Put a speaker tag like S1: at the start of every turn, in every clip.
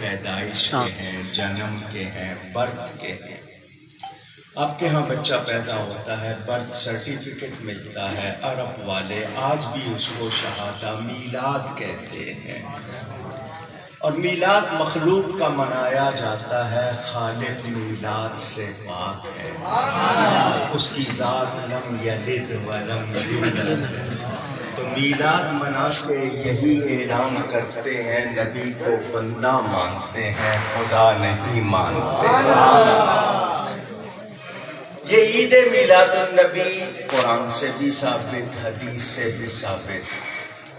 S1: پیدائش کے ہیں، جنم کے ہیں، برتھ کے ہیں۔ آپ کے ہاں بچہ پیدا ہوتا ہے، برتھ سرٹیفکیٹ ملتا ہے، عرب والے آج بھی اس کو شہادہ میلاد کہتے ہیں، اور میلاد مخلوق کا منایا جاتا ہے، خالق میلاد سے پاک ہے، اس کی ذات لم یلد ولم یولد۔ تو میلاد منا کے یہی اعلان کرتے ہیں، نبی کو بندہ مانتے ہیں، خدا نہیں مانتے۔ یہ عید میلاد النبی قرآن سے بھی ثابت، حدیث سے بھی ثابت۔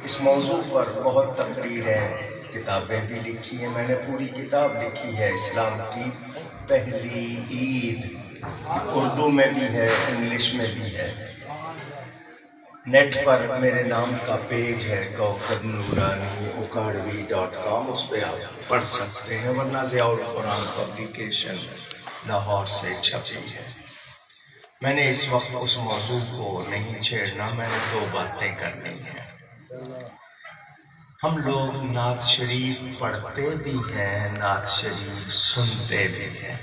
S1: اس موضوع پر بہت تقریریں، کتابیں بھی لکھی ہیں، میں نے پوری کتاب لکھی ہے اسلام کی پہلی عید، اردو میں بھی ہے، انگلش میں بھی ہے۔ نیٹ پر میرے نام کا پیج ہے کوکب نورانی اکاڑوی.com، اس پہ آپ پڑھ سکتے ہیں، ورنہ ضیاء القرآن پبلیکیشن لاہور سے چھپی ہے۔ میں نے اس وقت اس موضوع کو نہیں چھیڑنا، میں نے دو باتیں کرنی ہیں۔ ہم لوگ نعت شریف پڑھتے بھی ہیں، نعت شریف سنتے بھی ہیں۔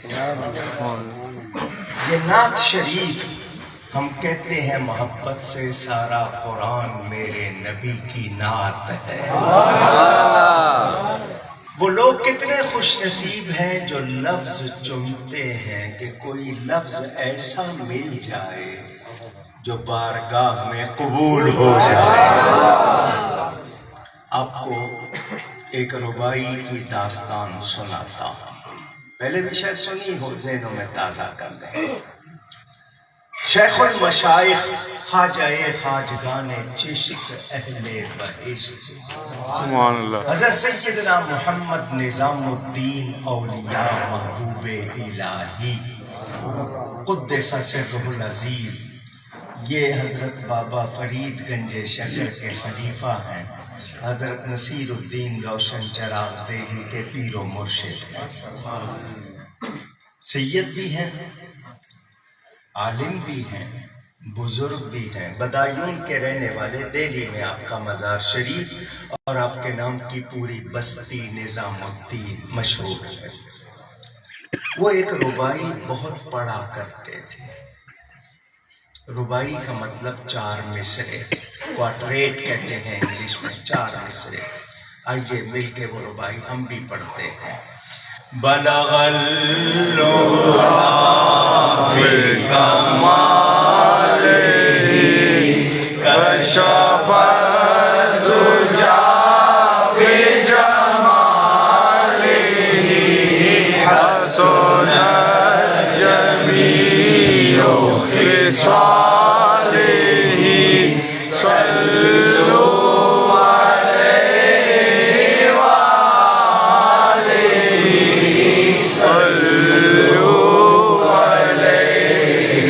S1: یہ نعت شریف ہم کہتے ہیں محبت سے، سارا قرآن میرے نبی کی نعت ہے۔ وہ لوگ کتنے خوش نصیب ہیں جو لفظ چنتے ہیں کہ کوئی لفظ ایسا مل جائے جو بارگاہ میں قبول ہو جائے۔ آپ کو ایک ربائی کی داستان سناتا ہوں، پہلے بھی شاید سنی ہو، ذہنوں میں تازہ کر دیں۔ شیخ المشائخ خواجہ خواجگان چشت اہل بہشت حضرت سیدنا محمد نظام الدین اولیاء محبوب الہی قدس سرہ العزیز، یہ حضرت بابا فرید گنج شکر کے خلیفہ ہیں، حضرت نصیر الدین روشن چراغ دہلی کے پیر و مرشد ہیں، سید بھی ہیں، عالم بھی ہیں، بزرگ بھی ہیں، بدایون کے رہنے والے، دہلی میں آپ کا مزار شریف اور آپ کے نام کی پوری بستی نظام الدین مشہور ہے۔ وہ ایک ربائی بہت پڑھا کرتے تھے۔ ربائی کا مطلب چار مصرے، کوارٹریٹ کہتے ہیں انگلش میں، چار مصرے۔ آئیے مل کے وہ ربائی ہم بھی پڑھتے ہیں۔ بلغ العلا بکمالہ کشف الدجی بجمالہ حسن جمیع خصالہ صلوا علیہ وآلہ صلوا علیہ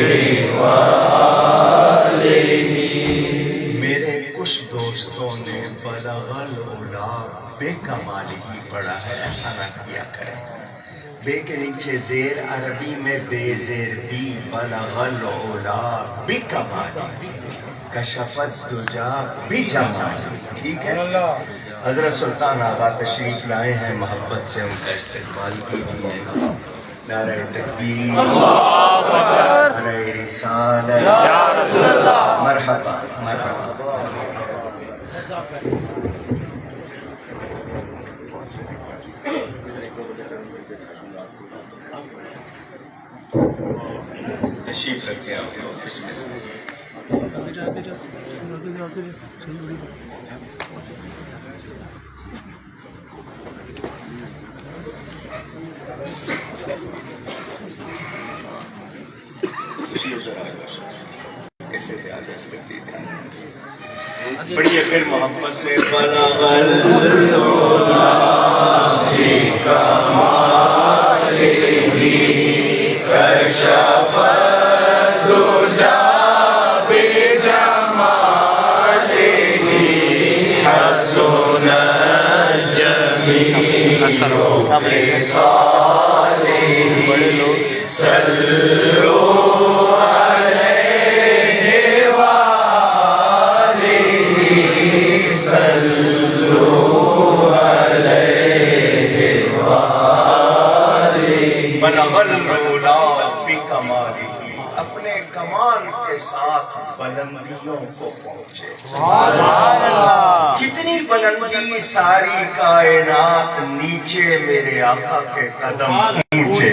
S1: وآلہ۔ میرے کچھ دوستوں نے بلغ العلا بے کمال ہی پڑھا ہے، ایسا نہ کیا کریں۔ بے کے نیچے زیر، عربی میں بے زیر بی، بلغ العلا بے کمال کشف الدجی بجمال، ٹھیک ہے۔ حضرت سلطان آغا تشریف لائے ہیں، محبت سے ان کا استقبال کیجیے۔ نعرہ تکبیر، نعرہ رسالت، مرحبا مرحبا۔ تشریف رکھیں آپ لوگ، بسم اللہ۔ بڑی پھر محبت سے بلغ العلا بکمالہ کشف الدجی بجمالہ حسن جمیع خصالہ صلوا صلوا علیہ وآلہ۔ بلغ العلا بکمالہ، اپنے کمال کے ساتھ بلندیوں کو پہنچے. کتنی بلندی، ساری کائنات نیچے، میرے آقا کے قدم اونچے.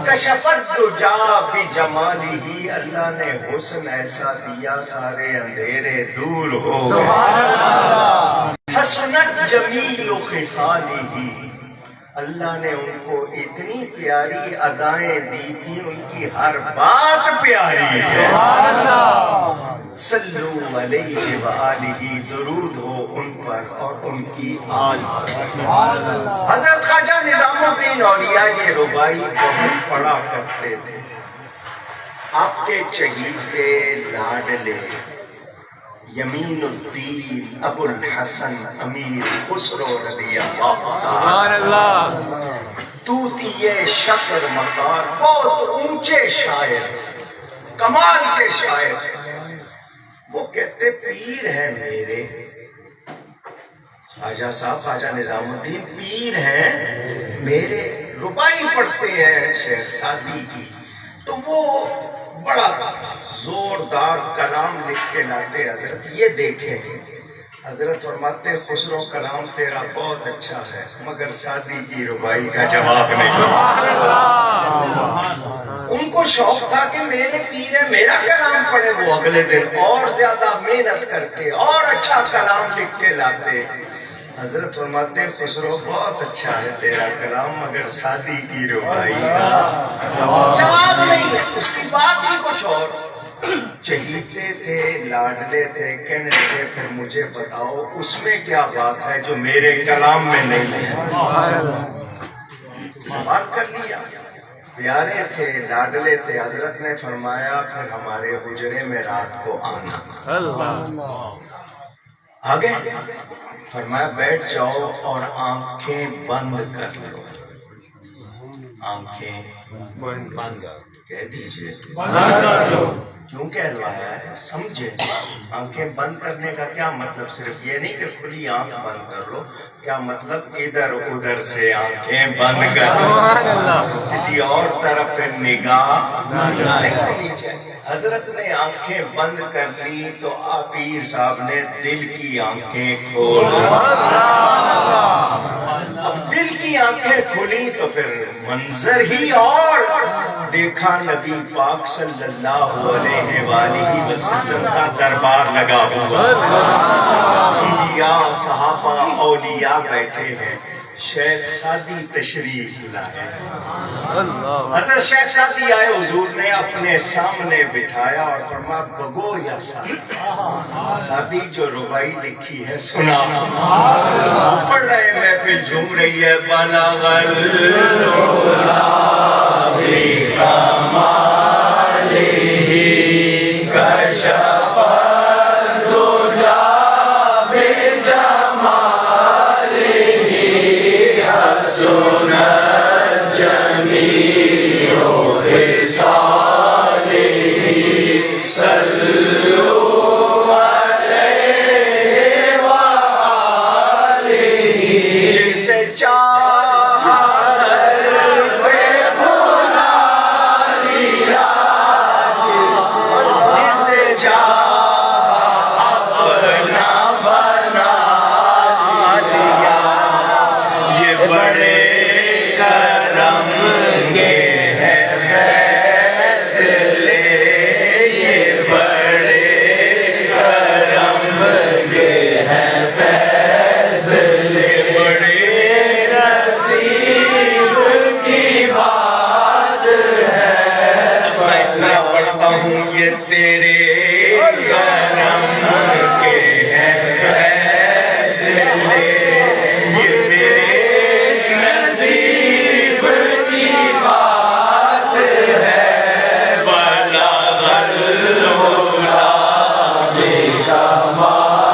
S1: کشف الدجا بجمالہ، اللہ نے حسن ایسا دیا سارے اندھیرے دور ہو گئے. حسنت جمیل خصالہ، اللہ نے ان کو اتنی پیاری ادائیں دی تھی، ان کی ہر بات پیاری ہے. صلو علیہ وآلہ، درود ہو ان پر اور ان کی آل پر. حضرت خواجہ نظام الدین اولیاء یہ ربائی کو ہم پڑھا کرتے تھے. آپ کے چہیتے لاڈلے یمین الدین ابو الحسن امیر خسرو رضی اللہ تعالی، طوطیِ شکر مکار، بہت اونچے شاعر، کمال کے شاعر. وہ کہتے پیر ہیں میرے خواجہ صاحب، خواجہ نظام الدین پیر ہیں میرے، ربائی پڑھتے ہیں شیخ سعدی کی، تو وہ بڑا زوردار کلام لکھ کے لاتے. حضرت یہ دیکھیں، حضرت فرماتے خسرو کلام تیرا بہت اچھا ہے مگر سعدی کی ربائی کا جواب نہیں. ان کو شوق تھا کہ میرے پیر ہے، میرا کلام پڑھے. وہ اگلے دن اور زیادہ محنت کر کے اور اچھا کلام لکھ کے لاتے. حضرت فرماتے خسرو بہت اچھا ہے تیرا کلام مگر سعدی کی ربائی کا جواب نہیں ہے. اس کی بات ہی کچھ اور. چہیتے تھے، لاڈلے تھے، کہنے لگے پھر مجھے بتاؤ اس میں کیا بات ہے جو میرے کلام میں نہیں ہے. سوال کر لیا. پیارے تھے، لاڈلے تھے. حضرت نے فرمایا پھر ہمارے حجرے میں رات کو آنا. آگے فرمایا بیٹھ جاؤ اور آنکھیں بند کر لو. آنکھیں بند کہہ دیجئے، کیوں کہلوایا ہے سمجھے. آنکھیں بند کرنے کا کیا مطلب؟ صرف یہ نہیں کہ کھلی آنکھ بند کر لو، کیا مطلب ادھر ادھر سے آنکھیں بند کر لو، کسی اور طرف نگاہ نہیں ہونی چاہیے. حضرت نے آنکھیں بند کر لی تو پیر صاحب نے دل کی آنکھیں کھول دی. اب دل کی آنکھیں کھلی تو پھر منظر ہی اور دیکھا. نبی پاک صلی اللہ علیہ وآلہ وسلم کا دربار لگا ہوا، انبیاء صحابہ اولیاء بیٹھے ہیں. شیخ سعدی تشریف لائے. حضرت شیخ سعدی آئے، حضور نے اپنے سامنے بٹھایا اور فرمایا بگو یا سعدی، سعدی جو ربائی لکھی ہے سنا. پڑھ رہے محفل جھوم رہی ہے. بلغ العلا بکمالہ کشف الدجا بجمالہ حسنت جمیع خصالہ صلوا علیہ وآلہ. جسے چاہا در پہ بلا لیا، جسے چاہا اپنا بنا لیا. یہ بڑے کرم کے ہیں فیصلے، یہ بڑے کرم کے ہیں فیصلے، بڑے نصیب کی بات ہے. میں اس طرح پڑھتا ہوں یہ تیرے کرم کے ہیں فیصلے، یہ میرے نصیب کی بات ہے. بلغ العلا بکمالہ.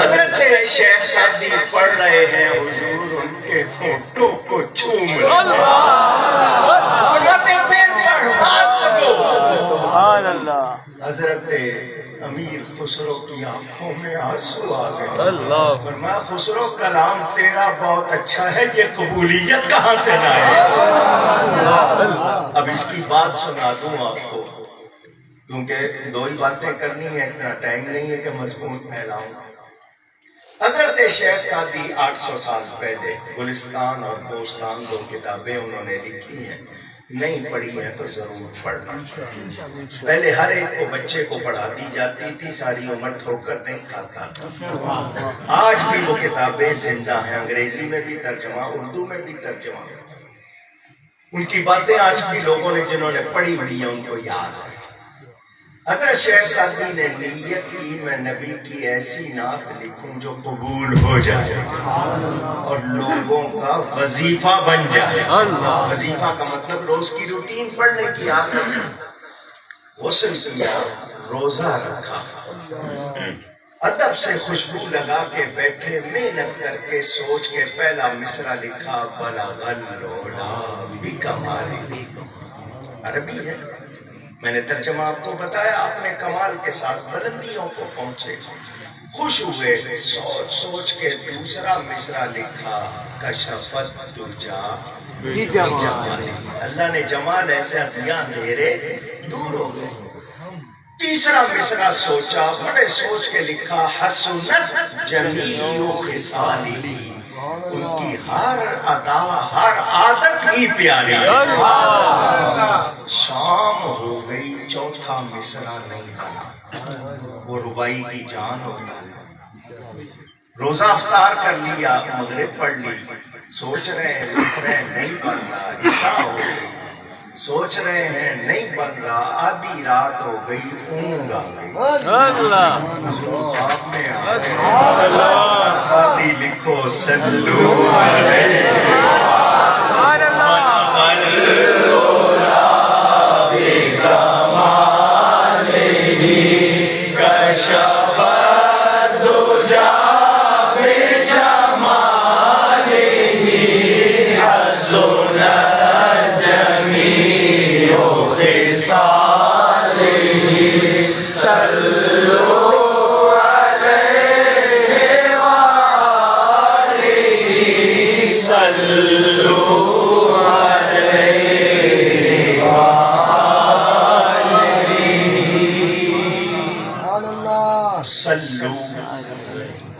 S1: حضرت شیخ سعدی پڑھ رہے ہیں، حضور ان کے ہونٹوں کو چوم رہے ہیں. فرماتے پھر پڑھ، باز بگو. حضرت امیر خسرو کی آنکھوں میں آنسو آ گئے. فرمایا خسرو کلام تیرا بہت اچھا ہے، یہ قبولیت کہاں سے لائے؟ اب اس کی بات سنا دوں آپ کو، کیونکہ دو ہی باتیں کرنی ہیں، اتنا ٹائم نہیں ہے کہ مضمون پھیلاؤں. حضرت شیخ سعدی 800 سال پہلے گلستان اور بوستان دو کتابیں انہوں نے لکھی ہیں، نہیں پڑھی ہیں تو ضرور پڑھنا. پہلے ہر ایک کو بچے کو پڑھا دی جاتی تھی، ساری عمر ٹھوکر نہیں کھاتا تھا. آج بھی وہ کتابیں زندہ ہیں، انگریزی میں بھی ترجمہ، اردو میں بھی ترجمہ. ان کی باتیں آج بھی لوگوں نے جنہوں نے پڑھی ہوئی ہیں ان کو یاد ہے. حضرت شیخ سعدی نے نیت کی میں نبی کی ایسی نعت لکھوں جو قبول ہو جائے اور لوگوں کا وظیفہ بن جائے. وظیفہ کا مطلب روز کی روٹین پڑھنے کی عادت. غسل کیا، روزہ رکھا، ادب سے خوشبو لگا کے بیٹھے، محنت کر کے سوچ کے پہلا مصرع لکھا، بلغ العلا بکمالہ. عربی ہے، میں نے ترجمہ آپ کو بتایا، آپ نے کمال کے ساتھ بلندیوں کو پہنچے. خوش ہوئے، سوچ سوچ کے دوسرا مصرع لکھا، کشفت دجا بجمالہ. اللہ نے جمال ایسے دیا، اندھیرے دور ہو گئے. تیسرا مصرع سوچا، بڑے سوچ کے لکھا، حسنت جمیع خصالہ. ان کی ہر ادا، ہر عادت ہی پیاری. شام ہو گئی، چوتھا مصرع نہیں بنا. وہ ربائی کی جان ہوتی ہے. روزہ افطار کر لیا، مغرب پڑھ لی، سوچ رہے ہیں لکھ رہے ہیں نہیں بن رہا. عشاء ہو گئی، سوچ رہے ہیں نہیں بن رہا. آدھی رات ہو گئی، اونگ آ گئی، خواب میں آ گئے. ساتھی لکھو صلو علیہ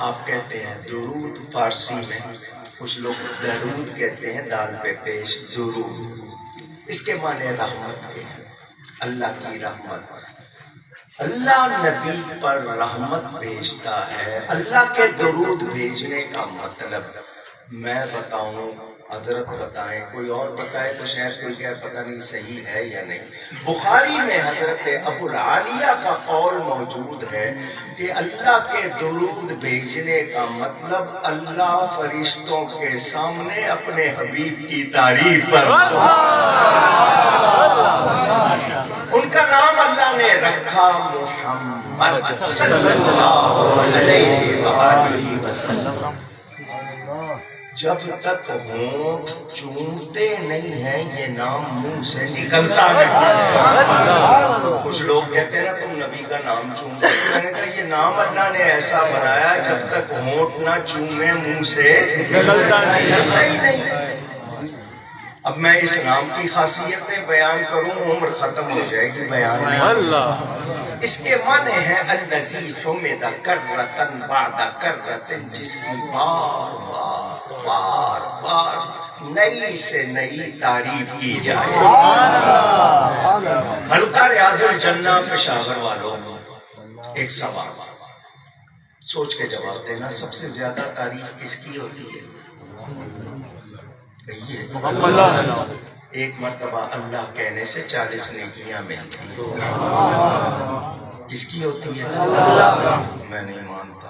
S1: آپ کہتے ہیں درود فارسی میں، کچھ لوگ درود کہتے ہیں، دال پہ پیش درود. اس کے معنی رحمت کے ہیں، اللہ کی رحمت. اللہ نبی پر رحمت بھیجتا ہے. اللہ کے درود بھیجنے کا مطلب میں بتاؤں، حضرت بتائیں، کوئی اور بتائے تو شاید کوئی کہے پتہ نہیں صحیح ہے یا نہیں. بخاری میں حضرت ابو العالیہ کا قول موجود ہے کہ اللہ کے درود بھیجنے کا مطلب اللہ فرشتوں کے سامنے اپنے حبیب کی تعریف فرماتا. ان کا نام اللہ نے رکھا محمد صلی اللہ علیہ وآلہ وسلم. جب تک ہونٹ چومتے نہیں ہیں یہ نام منہ سے نکلتا نہیں. کچھ لوگ کہتے ہیں نا تم نبی کا نام چومتے. میں نے کہا یہ نام اللہ نے ایسا بنایا جب تک ہونٹ نہ چومے منہ سے نکلتا ہی نہیں. اب میں اس نام کی خاصیتیں بیان کروں عمر ختم ہو جائے گی بیان نہیں. اس کے معنی ہے الذی حمد کرۃ بعد کرۃ، جس کی بار بار نئی سے نئی تعریف کی جائے. حلقہ ریاض الجنہ پشاور والوں، ایک سوال سوچ کے جواب دینا، سب سے زیادہ تعریف کس کی ہوتی ہے؟ ایک مرتبہ اللہ کہنے سے 40 نیکیاں ملتی. کس کی ہوتی ہے؟ میں نہیں مانتا.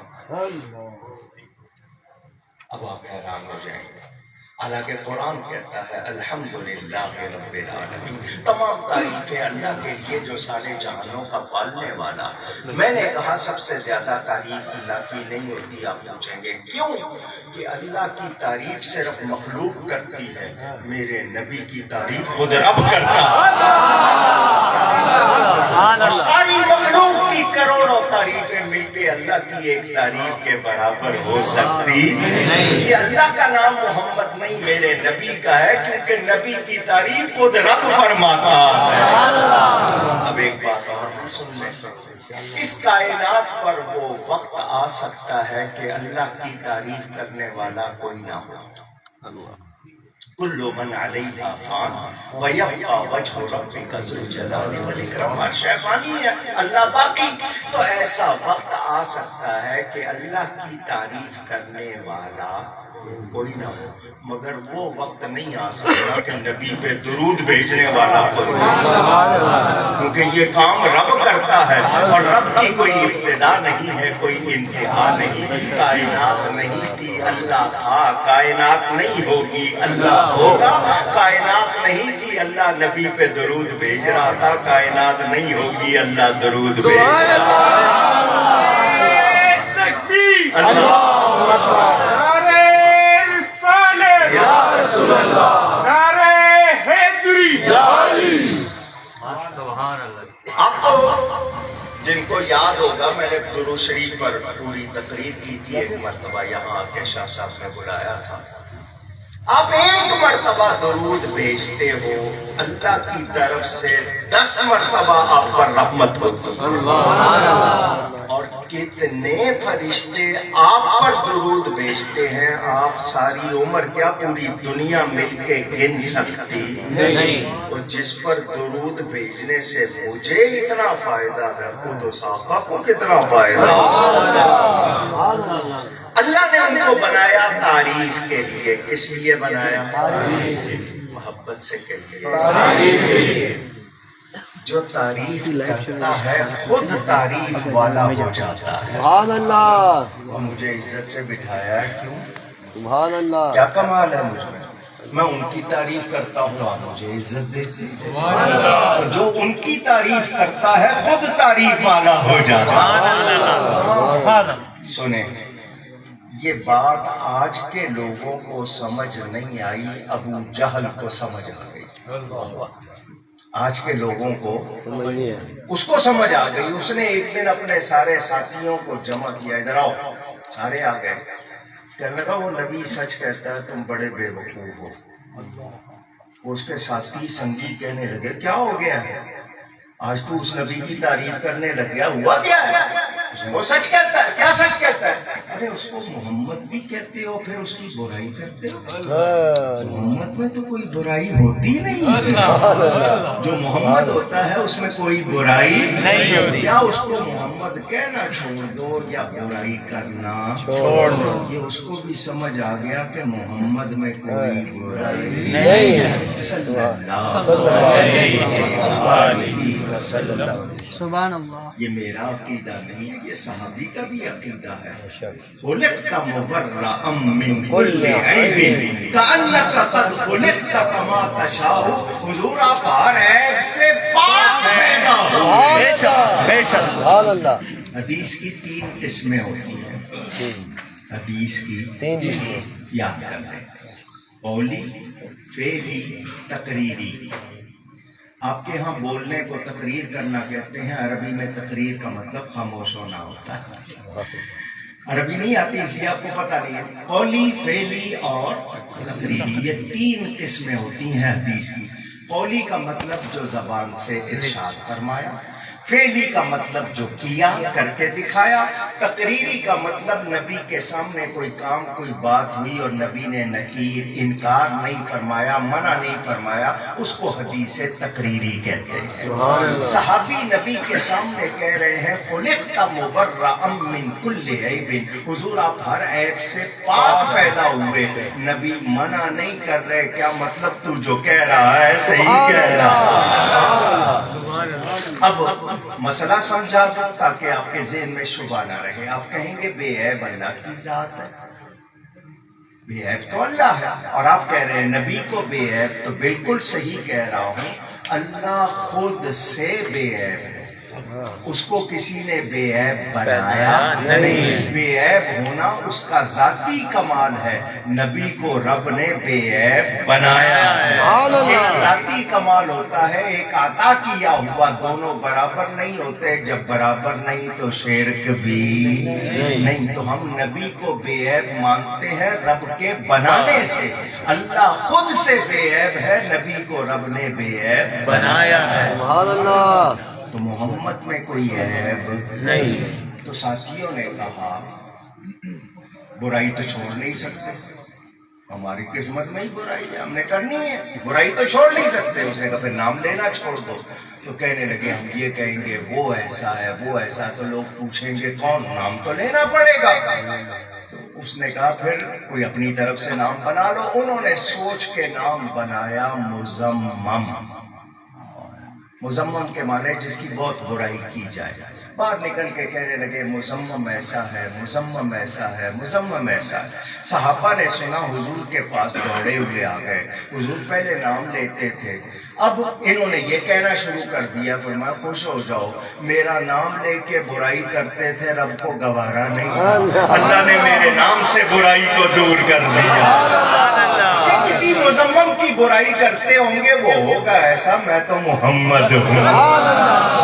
S1: اب آپ حیران ہو جائیں گے. حالانکہ قرآن کہتا ہے الحمدللہ رب العالمین، تمام تعریفیں اللہ کے لیے جو سارے جہانوں کا پالنے والا۔ میں نے کہا سب سے زیادہ تعریف اللہ کی نہیں ہوتی، آپ پوچھیں گے کیوں؟ کہ اللہ کی تعریف صرف مخلوق کرتی ہے، میرے نبی کی تعریف خود رب کرتا ہے، اور ساری مخلوق کی کروڑوں تعریفیں مل کے اللہ کی ایک تعریف کے برابر ہو سکتی نہیں۔ یہ اللہ کا نام محمد نہیں، میرے نبی کا ہے، کیونکہ نبی کی تعریف خود رب فرماتا ہے۔ اب ایک بات اور بھی سن لیں، اس کائنات پر وہ وقت آ سکتا ہے کہ اللہ کی تعریف کرنے والا کوئی نہ ہو۔ کل من علیہا فان ویبقى وجہ ربک ذو الجلال والاکرام، عرش فانی ہے، اللہ باقی۔ تو ایسا وقت آ سکتا ہے کہ اللہ کی تعریف کرنے والا کوئی نہ ہو، مگر وہ وقت نہیں آ سکتا کہ نبی پہ درود بھیجنے والا کوئی نہ ہو، کیونکہ یہ کام رب کرتا ہے، اور رب کی کوئی ابتدا نہیں ہے، کوئی انتہا نہیں۔ کائنات نہیں تھی، اللہ تھا، کائنات نہیں ہوگی، اللہ ہوگا۔ کائنات نہیں تھی، اللہ نبی پہ درود بھیج رہا تھا، کائنات نہیں ہوگی، اللہ درود بھیج رہا ہے۔ اللہ آپ تو جن کو یاد ہوگا، میں نے درود شریف پر پوری تقریر کی تھی ایک مرتبہ، یہاں آ کے شاہ صاحب نے بلایا تھا۔ آپ ایک مرتبہ درود بھیجتے ہو، اللہ کی طرف سے 10 مرتبہ آپ پر رحمت ہوتی ہے، اور کتنے فرشتے آپ پر درود بھیجتے ہیں، آپ ساری عمر کیا پوری دنیا مل کے گن سکتی نہیں۔ اور جس پر درود بھیجنے سے مجھے اتنا فائدہ ہے، خود اس آقا کو کتنا فائدہ۔ اللہ نے ان کو بنایا تعریف کے لیے، کس لیے بنایا؟ محبت سے کہیے، جو تعریف کرتا ہے خود تعریف والا ہو جاتا ہے۔
S2: سبحان اللہ،
S1: اور مجھے عزت سے بٹھایا ہے، کیوں؟
S2: سبحان اللہ،
S1: کیا کمال ہے مجھ میں ان کی تعریف کرتا ہوں، آپ مجھے عزت دیتے ہیں، اور جو ان کی تعریف کرتا ہے خود تعریف والا ہو جاتا ہے۔ سنیں، یہ بات آج کے لوگوں کو سمجھ نہیں آئی، ابو جہل کو سمجھ آ گئی۔ آج کے لوگوں کو اس کو سمجھ آ گئی۔ اس نے ایک دن اپنے سارے ساتھیوں کو جمع کیا، ادھر آؤ، سارے آ گئے۔ کہنے لگا وہ نبی سچ کہتا ہے، تم بڑے بے وقوف ہو۔ اس کے ساتھی سنگی کہنے لگے کیا ہو گیا ہے، آج تو اس نبی کی تعریف کرنے لگ گیا، ہوا کیا ہے؟ وہ سچ کہتا ہے، کیا سچ کہتا ہے؟ ارے اس کو محمد بھی کہتے ہو، پھر اس کی برائی کرتے ہو۔ محمد میں تو کوئی برائی ہوتی نہیں، جو محمد ہوتا ہے اس میں کوئی برائی نہیں ہوتی۔ یا اس کو محمد کہنا چھوڑ دو یا برائی کرنا چھوڑ دو، یہ اس کو بھی سمجھ آ گیا کہ محمد میں کوئی برائی نہیں ہے۔ صلی اللہ علیہ وسلم۔
S2: سبحان اللہ،
S1: یہ میرا عقیدہ نہیں ہے، یہ صحابی کا بھی عقیدہ ہے۔ خلقت مبرأ من کل عیب کأنک قد خلقت کما تشاء، حضور آپ ہر عیب سے پاک پیدا ہو۔
S2: بے شک، سبحان اللہ۔
S1: حدیث کی 3 قسمیں ہوتی ہیں، حدیث کی
S2: 3 قسمیں
S1: یاد کر لیں، قولی، فعلی، تقریری۔ آپ کے ہاں بولنے کو تقریر کرنا کہتے ہیں، عربی میں تقریر کا مطلب خاموش ہونا ہوتا ہے۔ عربی نہیں آتی اس لیے آپ کو پتہ نہیں ہے۔ قولی، فعلی اور تقریری، یہ 3 قسمیں ہوتی ہیں حدیث کی۔ قولی کا مطلب جو زبان سے ارشاد فرمایا، فعلی کا مطلب جو کیا، کر کے دکھایا، تقریری کا مطلب نبی کے سامنے کوئی کام، کوئی بات ہوئی اور نبی نے نکیر، انکار نہیں فرمایا، منع نہیں فرمایا، اس کو حدیث تقریری کہتے ہیں۔ صحابی نبی کے سامنے کہہ رہے ہیں خلقت مبرأ من کل عیب، حضور آپ ہر عیب سے پاک پیدا ہوئے۔ نبی منع نہیں کر رہے، کیا مطلب تو جو کہہ رہا ہے صحیح کہہ رہا ہے۔ اب مسئلہ سمجھا دو تاکہ آپ کے ذہن میں شبہ نہ رہے۔ آپ کہیں گے بے عیب اللہ کی ذات ہے، بے عیب تو اللہ ہے، اور آپ کہہ رہے ہیں نبی کو بے عیب، تو بالکل صحیح کہہ رہا ہوں، اللہ خود سے بے عیب ہے، اس کو کسی نے بے عیب بنایا نہیں۔ بے عیب ہونا اس کا ذاتی کمال ہے، نبی کو رب نے بے عیب بنایا ہے۔ ایک ذاتی کمال ہوتا ہے، ایک عطا کیا ہوا، دونوں برابر نہیں ہوتے، جب برابر نہیں تو شرک بھی نہیں۔ تو ہم نبی کو بے عیب مانتے ہیں رب کے بنانے سے، اللہ خود سے بے عیب ہے، نبی کو رب نے بے عیب بنایا ہے۔
S2: سبحان اللہ۔
S1: تو محمد میں کوئی عیب نہیں۔ تو ساتھیوں نے کہا برائی تو چھوڑ نہیں سکتے، ہماری قسمت میں ہی برائی ہے، ہم نے کرنی ہے، برائی تو چھوڑ نہیں سکتے۔ اس نے کہا پھر نام لینا چھوڑ دو۔ تو کہنے لگے ہم یہ کہیں گے وہ ایسا ہے وہ ایسا، تو لوگ پوچھیں گے کون، نام تو لینا پڑے گا۔ تو اس نے کہا پھر کوئی اپنی طرف سے نام بنا لو۔ انہوں نے سوچ کے نام بنایا مزمم۔ مزمم کے معنی جس کی بہت برائی کی جائے۔ باہر نکل کے کہنے لگے مزمم ایسا ہے، مزمم ایسا ہے، مزمم ایسا ہے۔ صحابہ نے سنا، حضور کے پاس دوڑے ہوئے آ گئے۔ حضور پہلے نام لیتے تھے، اب انہوں نے یہ کہنا شروع کر دیا، فرمایا خوش ہو جاؤ، میرا نام لے کے برائی کرتے تھے، رب کو گوارا نہیں، اللہ نے میرے نام سے برائی کو دور کر دیا۔ یہ کسی مزمم کی برائی کرتے ہوں گے، وہ ہوگا ایسا، میں تو محمد ہوں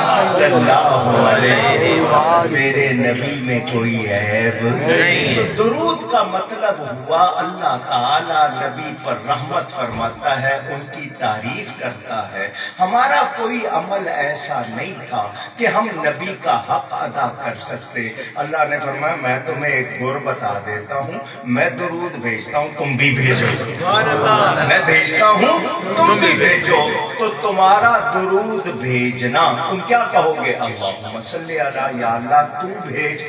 S1: صلی اللہ علیہ وسلم، میرے نبی میں کوئی عیب نہیں۔ تو درود کا مطلب ہوا اللہ تعالی نبی پر رحمت فرماتا ہے، ان کی تعریف کرتا ہے۔ ہمارا کوئی عمل ایسا نہیں تھا کہ ہم نبی کا حق ادا کر سکتے۔ اللہ نے فرمایا میں تمہیں ایک گر بتا دیتا ہوں، میں درود بھیجتا ہوں، تم بھی بھیجو، میں بھیجتا ہوں تم بھی بھیجو۔ تو تمہارا درود بھیجنا، تم کیا کہو گے؟ اللہم صلی علی، یا اللہ تو بھیج۔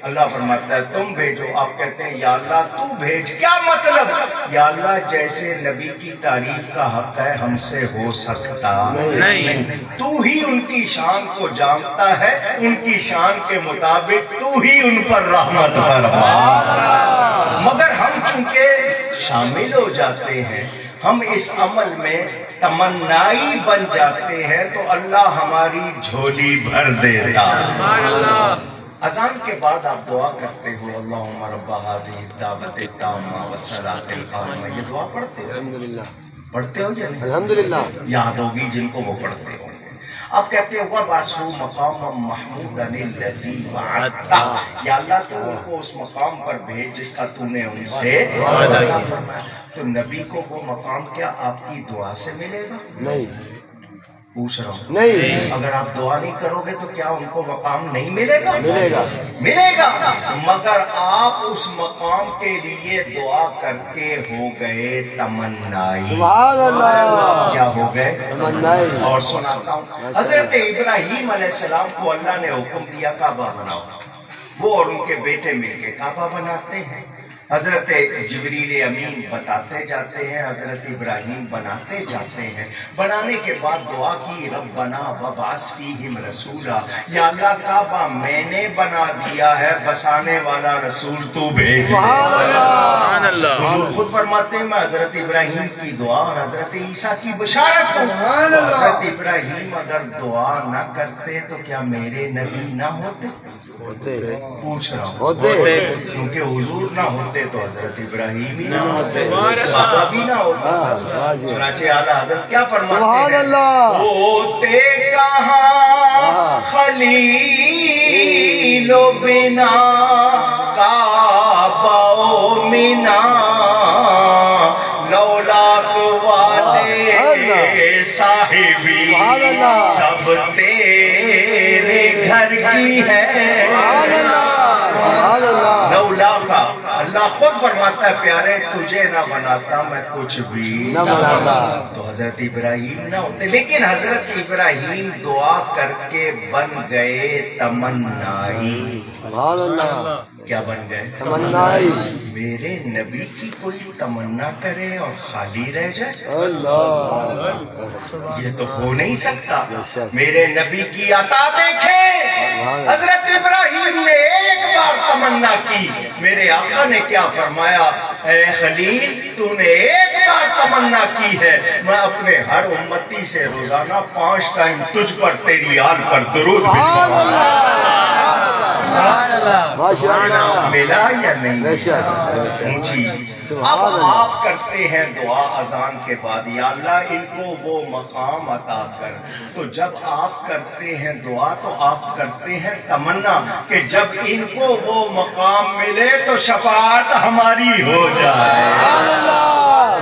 S1: اللہ فرماتا ہے تم بھیجو، آپ کہتے ہیں یا اللہ تو بھیج، کیا مطلب؟ یا اللہ جیسے نبی کی تعریف کا حق ہے ہم سے ہو سکتا نہیں، تو ہی ان کی شان کو جانتا ہے، ان کی شان کے مطابق تو ہی ان پر رحمت فرما۔ مگر ہم چونکہ شامل ہو جاتے ہیں، ہم اس عمل میں تمنائی بن جاتے ہیں، تو اللہ ہماری جھولی بھر دیتا۔ اذان کے بعد آپ دعا کرتے ہو اللہم رب ھذہ الدعوۃ التامہ والصلاۃ القائمہ، یہ دعا پڑھتے ہو؟
S2: الحمدللہ
S1: پڑھتے ہو یا نہیں؟
S2: الحمدللہ
S1: یاد ہوگی جن کو وہ پڑھتے ہوں گے۔ آپ کہتے ہو وَبَعْثُوا مَقَامًا مَحْمُودًا الَّذِي وَعَدتَّ، یا اللہ تو ان کو اس مقام پر بھیج جس کا تو نے ان سے وعدہ فرمایا۔ تو نبی کو وہ مقام کیا آپ کی دعا سے ملے گا؟
S2: نہیں
S1: پوچھ رہا ہوں،
S2: نہیں
S1: اگر آپ دعا نہیں کرو گے تو کیا ان کو مقام نہیں ملے گا؟
S2: ملے گا،
S1: ملے گا، مگر آپ اس مقام کے لیے دعا کر کے ہو گئے تمنائی۔
S2: سبحان اللہ،
S1: کیا ہو گئے؟
S2: تمنائی۔
S1: اور سناتا ہوں، حضرت ابراہیم علیہ السلام کو اللہ نے حکم دیا کعبہ بناؤ، وہ اور ان کے بیٹے مل کے کعبہ بناتے ہیں۔ حضرت جبریل امین بتاتے جاتے ہیں، حضرت ابراہیم بناتے جاتے ہیں۔ بنانے کے بعد دعا کی ربنا وابعث فیہم رسولا، یا اللہ کعبہ میں نے بنا دیا ہے، بسانے والا رسول تو بھیج دے۔ حضور خود فرماتے ہیں میں حضرت ابراہیم کی دعا اور حضرت عیسیٰ کی بشارت ہوں۔ تو حضرت ابراہیم اگر دعا نہ کرتے تو کیا میرے نبی نہ ہوتے؟ پوچھ رہا ہوں،
S2: ہوتے،
S1: کیونکہ حضور نہ ہوتے تو حضرت ابراہیم ہی نہ ہوتے، بابا بھی نہ ہوتا۔ چنانچہ اعلیٰ حضرت کیا فرماتے
S2: سبحان
S1: ہیں؟
S2: اللہ،
S1: ہوتے کہاں خلیل و بنا کعبہ و منا، لولاک والے صاحبی سب تیرے گھر کی ہے۔ لولا کا اللہ خود فرماتا ہے پیارے تجھے نہ بناتا میں کچھ بھی
S2: نہ بناتا۔
S1: تو حضرت ابراہیم نہ ہوتے، لیکن حضرت ابراہیم دعا کر کے بن گئے تمنائی۔
S2: سبحان اللہ،
S1: کیا بن گئے؟
S2: تمنائی۔
S1: میرے نبی کی کوئی تمنا کرے اور خالی رہ جائے،
S2: اللہ،
S1: یہ تو ہو نہیں سکتا۔ میرے نبی کی عطا دیکھیں، حضرت ابراہیم نے ایک بار تمنا کی، میرے آقا نے کیا فرمایا؟ اے خلیل تو نے ایک بار تمنا کی ہے، میں اپنے ہر امتی سے روزانہ 5 ٹائم تجھ پر تیری آل پر درود
S2: ماشاء اللہ
S1: ملا یا نہیں
S2: بے شک
S1: اونچی اب آپ کرتے ہیں دعا اذان کے بعد، یا اللہ ان کو وہ مقام عطا کر، تو جب آپ کرتے ہیں دعا تو آپ کرتے ہیں تمنا کہ جب ان کو وہ مقام ملے تو شفاعت ہماری ہو جائے۔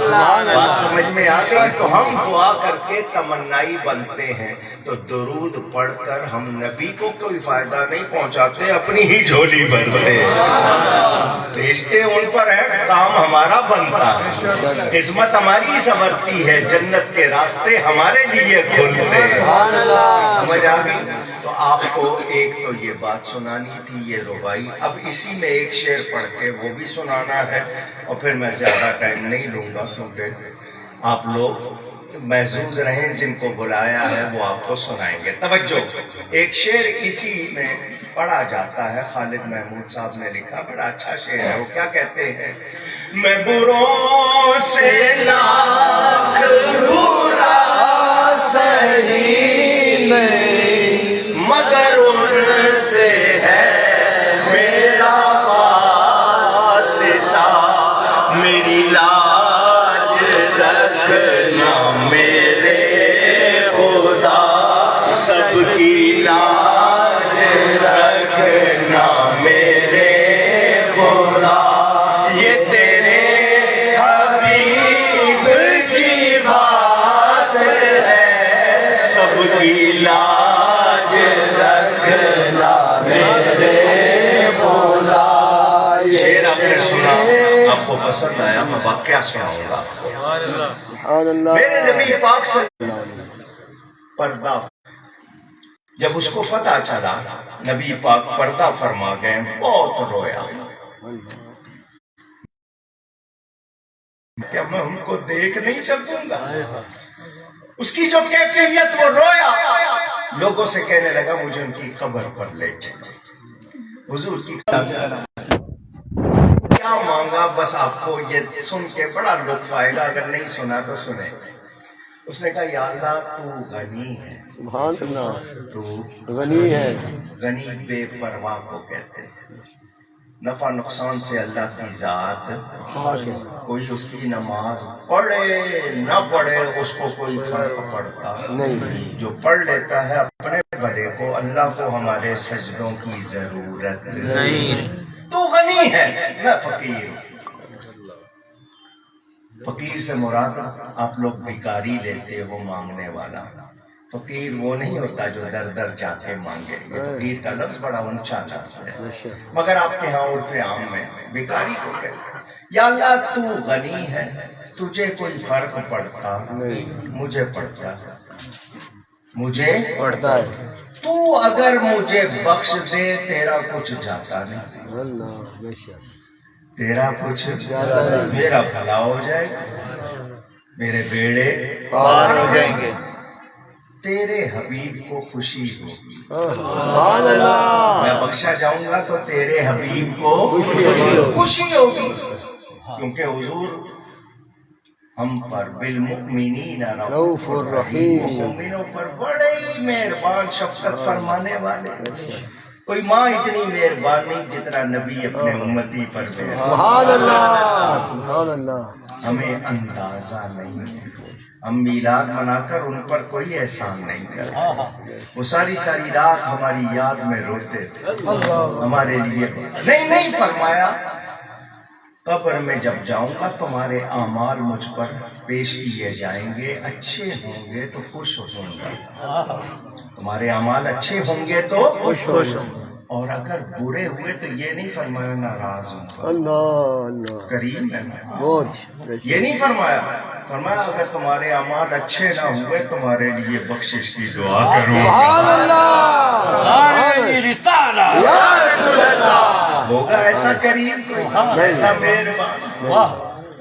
S1: بات سمجھ میں آ گئی؟ تو ہم دعا کر کے تمنائی بنتے ہیں، تو درود پڑھ کر ہم نبی کو کوئی فائدہ نہیں پہنچاتے، اپنی ہی جھولی بھرتے بھیجتے ان پر ہے، کام ہمارا بنتا ہے، قسمت ہماری سنورتی ہے، جنت کے راستے ہمارے لیے کھلتے ہیں۔ سمجھ آ گئی؟ تو آپ کو ایک تو یہ بات سنانی تھی، یہ ربائی، اب اسی میں ایک شعر پڑھ کے وہ بھی سنانا ہے، اور پھر میں زیادہ ٹائم نہیں لوں گا کیونکہ آپ لوگ محظوظ رہیں، جن کو بلایا ہے وہ آپ کو سنائیں گے۔ توجہ، ایک شعر اسی میں پڑھا جاتا ہے، خالد محمود صاحب نے لکھا، بڑا اچھا شعر ہے۔ وہ کیا کہتے ہیں؟ میں بروں سے لاکھ برا سہی مگر ان سے ہے میرا واسطہ، میری لاج رکھنا میرے خدا، سب کی لاج رکھنا میرے خدا، یہ تیرے حبیب کی بات ہے، سب کی لاج رکھنا میرے خدا۔ شعر آپ نے سنا، آپ کو پسند آیا، میں واقعہ سناؤں گا۔ میرے نبی پاک سے پردہ، جب اس کو پتا چلا نبی پاک پردہ فرما گئے، بہت رویا۔ کیا میں ان کو دیکھ نہیں سکوں گا؟ اس کی جو کیفیت، وہ رویا، لوگوں سے کہنے لگا مجھے ان کی قبر پر لے چلو۔ حضور کی کیا مانگا، بس آپ کو یہ سن کے بڑا لطف آئے گا، اگر نہیں سنا تو سنیں۔ اس نے کہا یا اللہ تو غنی ہے،
S2: سبحان اللہ،
S1: تو
S2: غنی ہے،
S1: غنی بے پرواہ کو کہتے ہیں، نفع نقصان سے اللہ کی ذات، کوئی اس کی نماز پڑھے نہ پڑھے اس کو کوئی فرق پڑتا
S2: نہیں،
S1: جو پڑھ لیتا ہے اپنے بڑے کو، اللہ کو ہمارے سجدوں کی ضرورت نہیں۔ تو غنی ہے، میں فقیر ہوں۔ فقیر سے مراد آپ لوگ بھکاری لیتے ہو، مانگنے والا۔ فقیر وہ نہیں ہوتا جو در در جا کے مانگے، یہ فقیر کا لفظ بڑا اونچا لفظ ہے، مگر آپ کے ہاں عرف عام میں بھکاری کو کہتے ہیں۔ یا اللہ تو غنی ہے، تجھے کوئی فرق پڑتا مجھے پڑتا ہے، مجھے
S2: پڑھتا ہے،
S1: تو اگر مجھے بخش دے تیرا کچھ جاتا نہیں،
S2: اللہ بے شک،
S1: تیرا کچھ میرا بھلا ہو جائے گا، میرے بیڑے پار ہو جائیں گے، تیرے حبیب کو خوشی ہوگی،
S2: سبحان اللہ،
S1: میں بخشا جاؤں گا تو تیرے حبیب کو خوشی ہوگی، کیونکہ حضور ہم پر بالمؤمنین رؤوف الرحیم، مومنوں پر بڑے ہی مہربان شفقت فرمانے والے۔ کوئی ماں اتنی مہربان نہیں جتنا نبی اپنے امتی پر مہربان۔
S2: سبحان اللہ، سبحان اللہ،
S1: ہمیں اندازہ نہیں ہے، ہم میلاد منا کر ان پر کوئی احسان نہیں کرتے، وہ ساری ساری رات ہماری یاد میں روتے تھے، ہمارے لیے نہیں فرمایا قبر میں جب جاؤں گا تمہارے اعمال مجھ پر پیش کیے جائیں گے، اچھے ہوں گے تو خوش ہوں گا، تمہارے اعمال اچھے ہوں گے تو خوش ہوں، اور اگر برے ہوئے تو یہ نہیں فرمایا ناراض ہوں گا،
S2: اللہ
S1: کریم ہے نا،
S2: بہت
S1: یہ نہیں فرمایا اگر تمہارے اعمال اچھے نہ ہوئے تمہارے لیے بخشش کی دعا کروں گا۔ ہوگا ایسا کریم کوئی، ایسا مہربان؟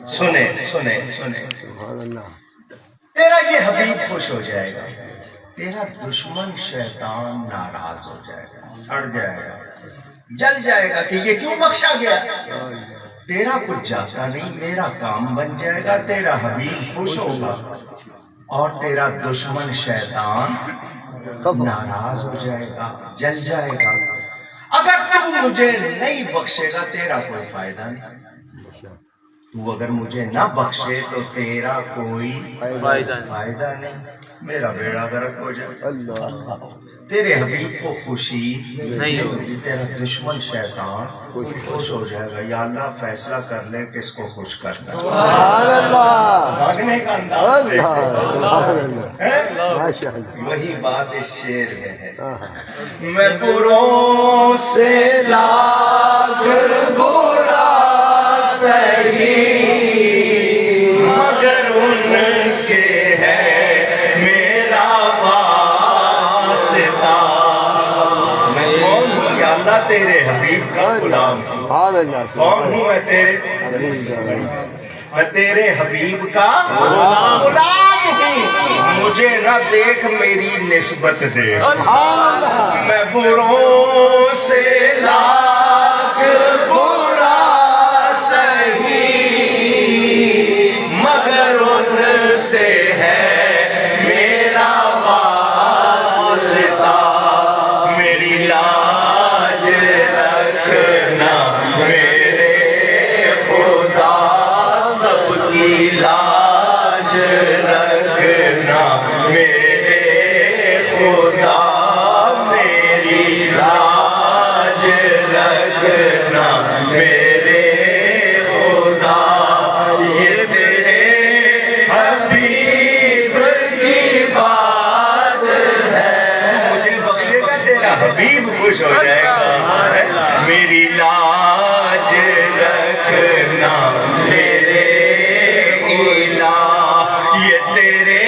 S1: سنے تیرا یہ حبیب خوش ہو جائے گا، تیرا دشمن شیطان ناراض ہو جائے گا، سڑ جائے گا، جل جائے گا کہ یہ کیوں بخشا گیا، تیرا کچھ جاتا نہیں، میرا کام بن جائے گا، تیرا حبیب خوش ہوگا اور تیرا دشمن شیطان ناراض ہو جائے گا، جل جائے گا۔ اگر تو مجھے نہیں بخشے گا تیرا کوئی فائدہ نہیں، تو اگر مجھے نہ بخشے تو تیرا کوئی فائدہ نہیں، میرا بیڑا غرق ہو جائے۔
S2: اللہ
S1: تیرے حبیب کو خوشی نہیں ہوگی، تیرا دشمن شیطان خوش ہو جائے گا۔ یا اللہ فیصلہ کر لے کس کو خوش کرنا ہے۔
S2: سبحان اللہ
S1: مانگنے کا انداز دیکھو۔
S2: سبحان اللہ
S1: ہیں؟
S2: ماشاء اللہ
S1: وہی بات اس شعر میں ہے، میں بروں سے لاکھ برا سہی مگر ان سے ہے میرا واسطہ۔ میں کون ہوں یا اللہ؟ تیرے حبیب کا غلام ہوں۔
S2: سبحان اللہ
S1: کون ہوں میں؟ میں تیرے حبیب کا غلام ہوں، مجھے نہ دیکھ میری نسبت دے۔ میں بروں سے لاکھ برا سہی مگر ان سے ہے میرا واسطہ۔ میری لاج رکھنا میرے خدا، سب کی لاج رکھنا میرے خدا، میری لاج رکھنا میرے خدا۔ یہ تیرے حبیب کی بات ہے، مجھے بخشے گا تیرا حبیب خوش ہو جائے گا۔ میری لاج رکھنا میرے الہ، یہ تیرے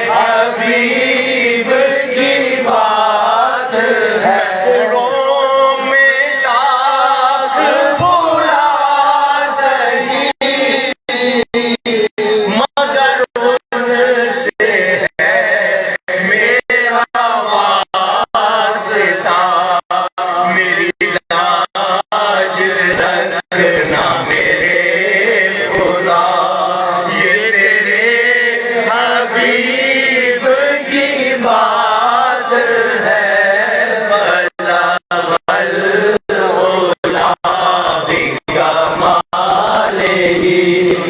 S1: حبیب کی بات ہے۔ بروں میں لاکھ برا سہی مگر ان سے ہے میرا واسطہ۔ میری لاج رکھنا میرے خدا، یہ تیرے حبیب کی بات ہے۔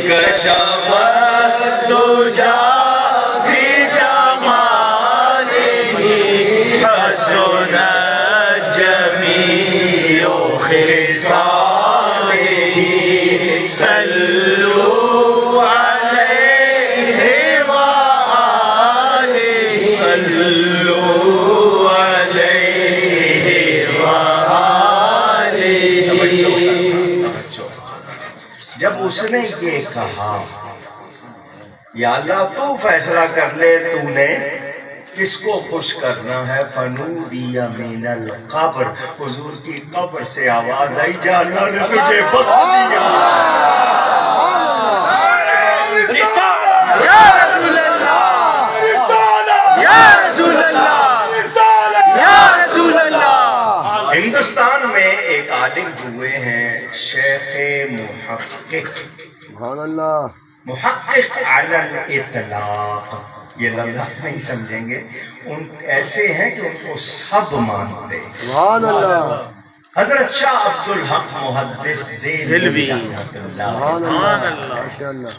S1: کشف الدجى بجماله حسنت جميع خصاله صلوا عليه وآله صلوا عليه وآله۔ جب اس نے یہ کہا یا اللہ تو فیصلہ کر لے، تو نے کس کو خوش کرنا ہے؟ فنودی من القبر، حضور کی قبر سے آواز آئی، جا اللہ نے تجھے بخش دیا۔ یا رسول اللہ، یا رسول اللہ، یا رسول اللہ۔ ہندوستان میں ایک عالم ہوئے ہیں شیخ محقق،
S2: سبحان اللہ
S1: محقق علی الاطلاق، یہ لفظ آپ نہیں سمجھیں گے، ان ایسے ہیں کہ ان کو سب مانتے ہیں۔
S2: سبحان اللہ
S1: حضرت شاہ عبدالحق محدث دہلوی رحمۃ اللہ،
S2: سبحان اللہ ماشاء اللہ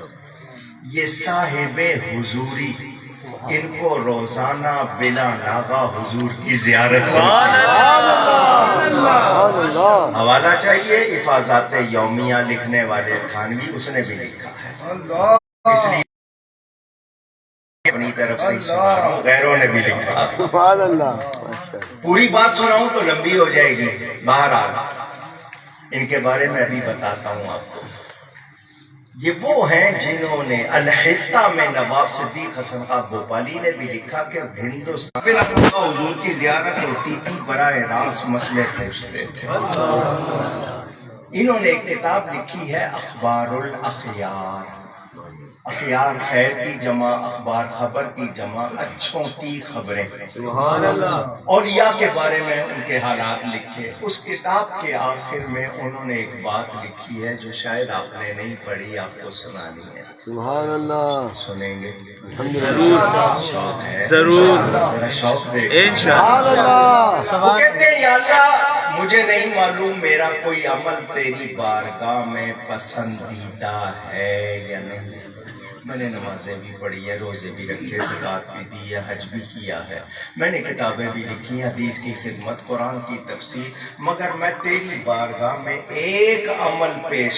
S1: یہ صاحب حضوری، ان کو روزانہ بلا ناغہ حضور کی زیارت
S2: سبحان اللہ
S1: حوالہ چاہیے، افاظات یومیہ لکھنے والے تھانوی، اس نے بھی لکھا ہے، اس لیے اپنی طرف سے سنا رہا ہوں، غیروں نے بھی لکھا ہے۔
S2: سبحان اللہ ماشاء اللہ
S1: پوری بات سناؤں تو لمبی ہو جائے گی، بہرحال ان کے بارے میں ابھی بتاتا ہوں آپ کو۔ یہ وہ ہیں جنہوں نے الحطہ میں نواب صدیق حسن خان بھوپالی نے بھی لکھا کہ ہندوستان میں حضور کی زیارت ہوتی تھی، براہ راست مسئلے پوچھتے تھے۔ انہوں نے ایک کتاب لکھی ہے اخبار الاخیار، اخیار خیر کی جمع، اخبار خبر کی جمع، اچھوں کی خبریں،
S2: سبحان اللہ،
S1: اولیاء کے بارے میں ان کے حالات لکھے۔ اس کتاب کے آخر میں انہوں نے ایک بات لکھی ہے جو شاید آپ نے نہیں پڑھی، آپ کو سنانی ہے،
S2: سبحان اللہ،
S1: سنیں گے؟
S2: الحمدللہ،
S1: شوق ہے؟
S3: ضرور،
S1: ذرا شوق دیکھیں۔
S3: انشاءاللہ۔
S2: سبحان اللہ،
S1: وہ کہتے ہیں یا اللہ مجھے نہیں معلوم میرا کوئی عمل تیری بارگاہ میں پسندیدہ ہے یا نہیں۔ میں نے نمازیں بھی پڑھی ہے، روزے بھی رکھے، زکوٰۃ بھی دی ہے، حج بھی کیا ہے، میں نے کتابیں بھی لکھی ہیں، حدیث کی خدمت، قرآن کی تفسیر، مگر میں تیری بارگاہ میں ایک عمل پیش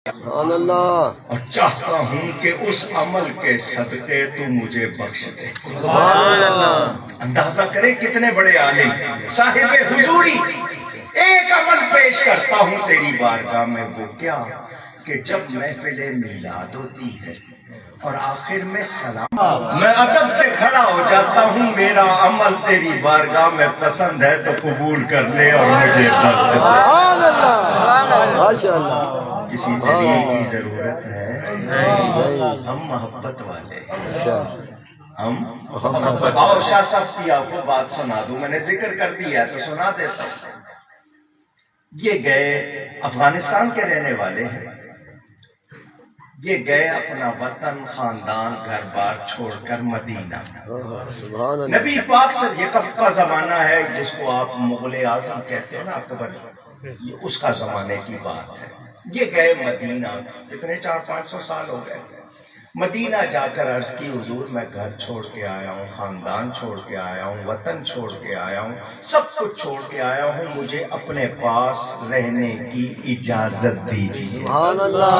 S2: سبحان اللہ،
S1: اور چاہتا ہوں کہ اس عمل کے صدقے تو مجھے بخش دے۔
S3: سبحان اللہ۔
S1: اندازہ کریں کتنے بڑے عالم، صاحب حضوری، ایک عمل پیش کرتا ہوں تیری بارگاہ میں، وہ کیا کہ جب محفل میلاد ہوتی ہے اور آخر میں سلام، میں ادب سے کھڑا ہو جاتا ہوں، میرا عمل تیری بارگاہ میں پسند ہے تو قبول کر لے اور مجھے بخش دے۔
S2: سبحان اللہ، ماشاء اللہ،
S1: کسی دلیل کی ضرورت ہے؟
S2: نہیں،
S1: ہم محبت والے ہیں۔
S2: اچھا،
S1: ہم آؤ شاہ صاحب کی آپ کو بات سنا دوں، میں نے ذکر کر دیا تو سنا دیتا ہوں۔ یہ گئے افغانستان کے رہنے والے ہیں، یہ گئے اپنا وطن، خاندان، گھر بار چھوڑ کر مدینہ۔
S2: سبحان اللہ،
S1: نبی پاک سے یہ کب کا زمانہ ہے جس کو آپ مغل اعظم کہتے ہو نا، اکبر، یہ اس کا زمانے کی بات ہے۔ یہ گئے مدینہ، اتنے 400-500 سال ہو گئے۔ مدینہ جا کر عرض کی حضور میں گھر چھوڑ کے آیا ہوں، خاندان چھوڑ کے آیا ہوں، وطن چھوڑ کے آیا ہوں، سب کچھ چھوڑ کے آیا ہوں، مجھے اپنے پاس رہنے کی اجازت دیجیے۔
S2: سبحان اللہ،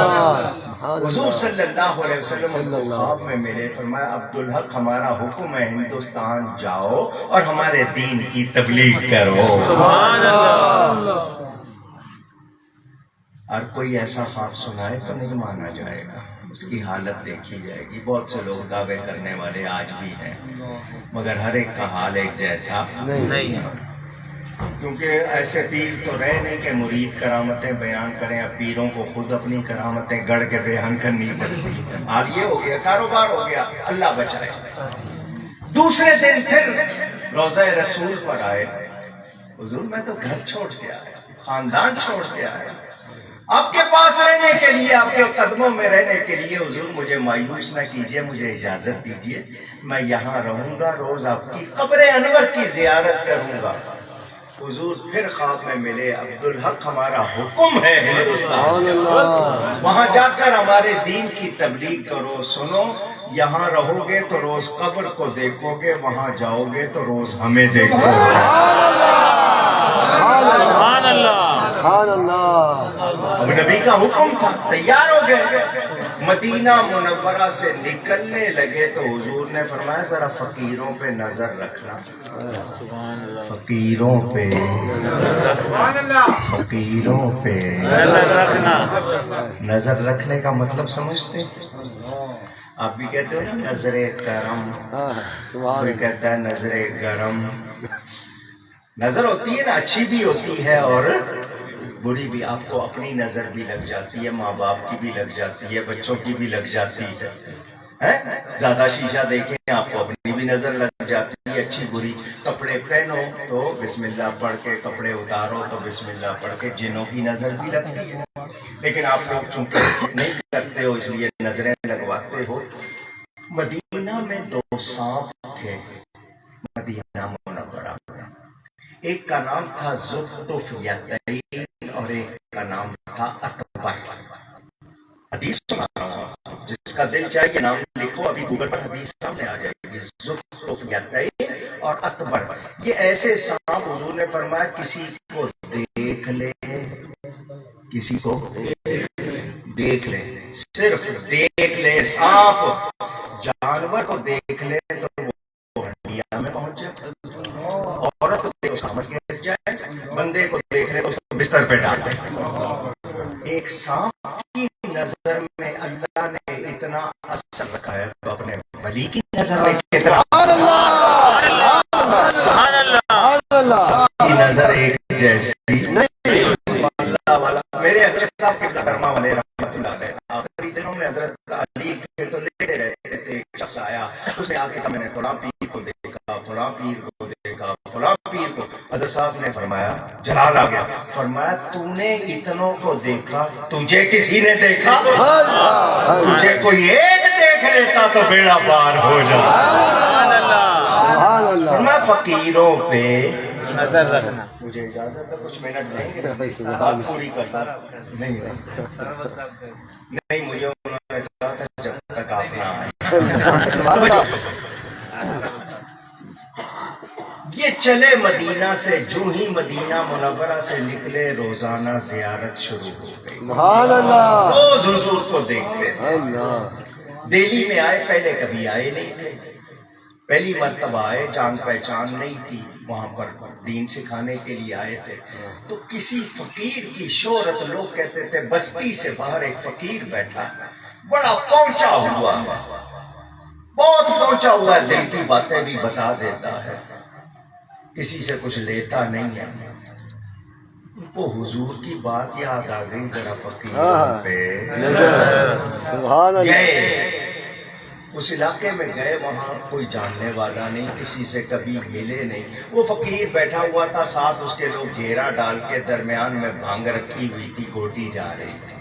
S2: سبحان
S1: حضور
S2: اللہ،
S1: صلی اللہ علیہ وسلم کو خواب میں ملے، فرمایا عبدالحق ہمارا حکم ہے ہندوستان جاؤ اور ہمارے دین کی تبلیغ کرو۔
S3: سبحان اللہ۔
S1: اور کوئی ایسا خواب سنائے تو نہیں مانا جائے گا، اس کی حالت دیکھی جائے گی۔ بہت سے لوگ دعوے کرنے والے آج بھی ہیں، مگر ہر ایک کا حال ایک جیسا
S3: نہیں،
S1: کیونکہ ایسے پیر تو رہے نہیں کہ مرید کرامتیں بیان کریں، اب پیروں کو خود اپنی کرامتیں گڑھ کے بیان کرنی پڑتی ہیں۔ حال یہ ہو گیا، کاروبار ہو گیا، اللہ بچائے۔ دوسرے دن پھر روضہ رسول پر آئے، حضور میں تو گھر چھوڑ کے آیا، خاندان چھوڑ کے آیا، آپ کے پاس رہنے کے لیے، آپ کے قدموں میں رہنے کے لیے، حضور مجھے مایوس نہ کیجیے، مجھے اجازت دیجیے، میں یہاں رہوں گا، روز آپ کی قبر انور کی زیارت کروں گا۔ حضور پھر خواب میں ملے، عبدالحق ہمارا حکم ہے ہندوستان
S2: سبحان اللہ،
S1: وہاں جا کر ہمارے دین کی تبلیغ کرو۔ سنو، یہاں رہو گے تو روز قبر کو دیکھو گے، وہاں جاؤ گے تو روز ہمیں دیکھو گے۔
S3: سبحان اللہ۔
S2: سبحان اللہ،
S1: اب نبی کا حکم تھا، تیار ہو گئے، مدینہ منورہ سے نکلنے لگے تو حضور نے فرمایا ذرا فقیروں پہ نظر رکھنا۔
S3: سبحان اللہ۔
S1: فقیروں پہ، فقیروں پہ
S3: نظر رکھنا۔
S1: نظر رکھنے کا مطلب سمجھتے ہیں؟ آپ بھی کہتے ہو نا نظر کرم،
S2: ہاں، سبحان
S1: کوئی
S2: اللہ،
S1: کہتا ہے نظر گرم۔ نظر ہوتی ہے نا، اچھی بھی ہوتی ہے اور بری بھی۔ آپ کو اپنی نظر بھی لگ جاتی ہے، ماں باپ کی بھی لگ جاتی ہے، بچوں کی بھی لگ جاتی ہے۔ زیادہ شیشہ دیکھیں آپ کو اپنی بھی نظر لگ جاتی ہے، اچھی بری۔ کپڑے پہنو تو بسم اللہ پڑھ کے، کپڑے اتارو تو بسم اللہ پڑھ کے، جنوں کی نظر بھی لگتی ہے، لیکن آپ لوگ چونکہ نہیں کرتے ہو اس لیے نظریں لگواتے ہو۔ مدینہ میں 2 سانپ تھے، مدینہ منورہ میں، ایک کا نام تھا ذوالطفیلین اور ایک کا نام تھا اطبر۔ حدیث سنا رہا ہوں، جس کا دل چاہے یہ نام لکھو، ابھی گوگل پر حدیث سامنے آ جائے گی، ذوالطفیلین اور اطبر۔ یہ ایسے سانپ حضور نے فرمایا کسی کو دیکھ لے، کسی کو دیکھ لے، صرف دیکھ لے، سانپ جانور کو دیکھ لے تو وہ ہڈیاں میں پہنچ جائے، عورت کو دیکھ اس کا مت گر جائے، بندے کو دیکھ لے تو اس کو بستر پہ ڈال دے۔ ایک سانپ کی نظر میں اللہ نے اتنا اثر رکھا ہے تو اپنے ولی کی نظر میں کتنا
S3: سبحان اللہ۔
S1: کی نظر ایک جیسی اللہ والا۔ میرے حضرت صاحب کے درما والے رحمت اللہ علیہ آخری دنوں میں حضرت علی کے تو لیٹے رہتے تھے. ایک شخص آیا, اس نے آ کے کہا میں نے فلاں پیر کو دیکھا, فلاں پیر کو دیکھا, فلاں پیر کو. حضرت صاحب نے فرمایا, جلال آ گیا, فرمایا تو نے اتنوں کو دیکھا, تجھے کسی نے دیکھا؟ تجھے کوئی ایک دیکھ لیتا تو بیڑا پار ہو جاتا.
S2: سبحان اللہ.
S1: فرمایا فقیروں پہ
S3: نظر رکھنا.
S1: مجھے اجازت ہے کچھ منٹ دیں گے, بات پوری کرنا. نہیں نہیں, مجھے انہوں نے کہا تھا جب تک آپ نہ آئے. یہ چلے مدینہ سے, جو ہی مدینہ منورہ سے نکلے روزانہ زیارت شروع ہو گئی.
S2: سبحان اللہ.
S1: روز حضور کو دیکھتے تھے.
S2: اللہ.
S1: دہلی میں آئے, پہلے کبھی آئے نہیں تھے, پہلی مرتبہ آئے, جان پہچان نہیں تھی, وہاں پر دین سکھانے کے لیے آئے تھے. تو کسی فقیر کی شہرت, لوگ کہتے تھے بستی سے باہر ایک فقیر بیٹھا, بڑا پہنچا ہوا ہے, بہت پہنچا ہوا ہے, دل کی باتیں بھی بتا دیتا ہے, کسی سے کچھ لیتا نہیں ہے. ان کو حضور کی بات یاد آ گئی, ذرا فقیر پہ
S2: سبحان اللہ.
S1: گئے, اس علاقے میں گئے, وہاں کوئی جاننے والا نہیں, کسی سے کبھی ملے نہیں. وہ فقیر بیٹھا ہوا تھا, ساتھ اس کے لوگ گھیرا ڈال کے, درمیان میں بھانگ رکھی ہوئی تھی, گھوٹی جا رہی تھی.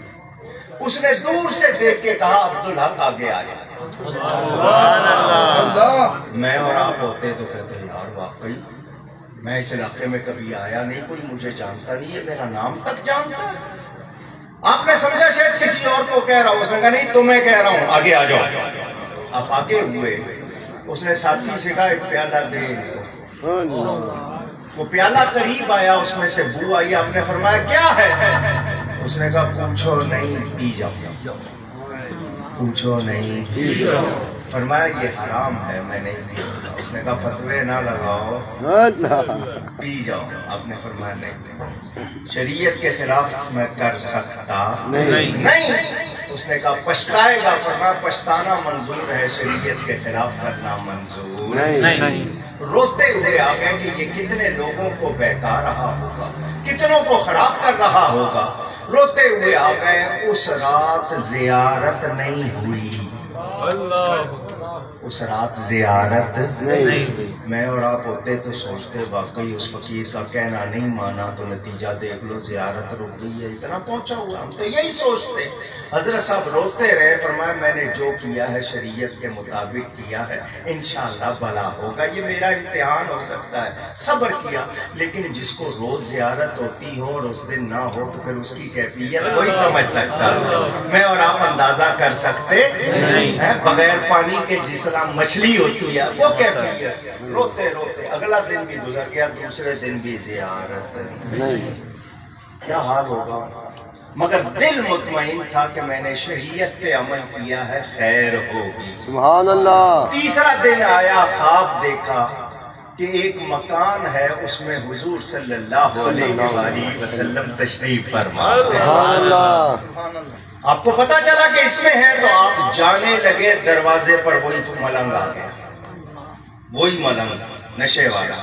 S1: اس نے دور سے دیکھ کے کہا عبدالحق آگے آ جا. میں اور آپ ہوتے تو کہتے یار واقعی میں اس علاقے میں کبھی آیا نہیں, کوئی مجھے جانتا نہیں ہے, میرا نام تک جانتا ہے. آپ نے سمجھا شاید کسی اور کو کہہ رہا ہوں. اس نے کہا نہیں, تمہیں کہہ رہا ہوں, آگے آ جاؤ. آپ آگے ہوئے, اس نے ساتھی سے کہا ایک پیالہ دے ان کو. وہ پیالہ قریب آیا, اس میں سے بو آئی. آپ نے فرمایا کیا ہے؟ اس نے کہا پوچھو نہیں, پی جاؤ. پوچھو نہیں, پی جاؤ. فرمایا یہ حرام ہے, میں نہیں پیوں. اس نے کہا فتوے نہ لگاؤ, پی جاؤ. آپ نے فرمایا نہیں, شریعت کے خلاف میں کر سکتا نہیں. اس نے کہا پچھتائے گا. فرمایا پچھتانا منظور ہے, شریعت کے خلاف کرنا منظور نہیں. روتے ہوئے آ گئے کہ یہ کتنے لوگوں کو بہکا رہا ہوگا, کتنوں کو خراب کر رہا ہوگا. روتے ہوئے آ گئے. اس رات زیارت نہیں ہوئی, اس رات زیارت نہیں. میں اور آپ ہوتے تو سوچتے واقعی اس فقیر کا کہنا نہیں مانا تو نتیجہ دیکھ لو, زیارت رک گئی ہے, اتنا پہنچا ہوا. ہم تو یہی سوچتے. حضرت صاحب روتے رہے. فرمایا میں نے جو کیا ہے شریعت کے مطابق کیا ہے, انشاءاللہ بھلا ہوگا. یہ میرا امتحان ہو سکتا ہے, صبر کیا. لیکن جس کو روز زیارت ہوتی ہو اور اس دن نہ ہو تو پھر اس کی کیفیت وہی سمجھ سکتا ہے. میں اور آپ اندازہ کر سکتے ہیں بغیر پانی کے جس طرح مچھلی ہوتی ہے وہ کیفیت. روتے روتے اگلا دن بھی گزر گیا, دوسرے دن بھی زیارت نہیں. کیا حال ہوگا. مگر دل مطمئن تھا کہ میں نے شریعت پہ عمل کیا ہے, خیر ہوگی.
S2: سبحان اللہ.
S1: تیسرا دن آیا, خواب دیکھا کہ ایک مکان ہے, اس میں حضور صلی اللہ علیہ وآلہ وسلم تشریف فرما.
S2: سبحان اللہ.
S1: آپ کو پتا چلا کہ اس میں ہے تو آپ جانے لگے. دروازے پر وہی ملنگ آ گیا, وہی ملنگ نشے والا.